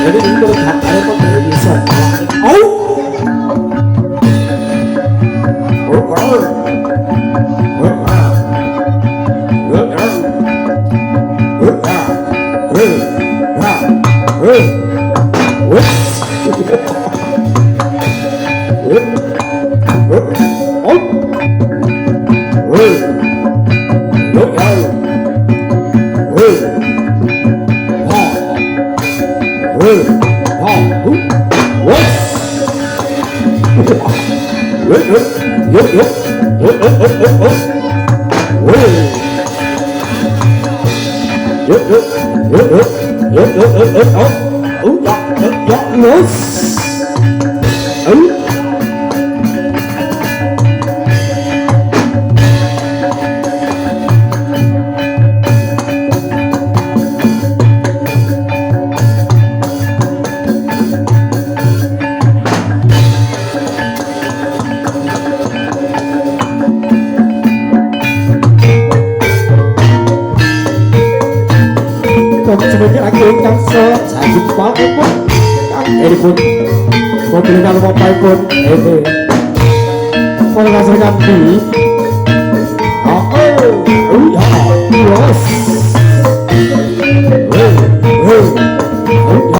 để đến đôi thật để có thể bị sọt lại ấu sebenarnya akhirnya yang sajib banget pun ini pun mau pilihan mau pun ini mau ngasih ganti oh ya yes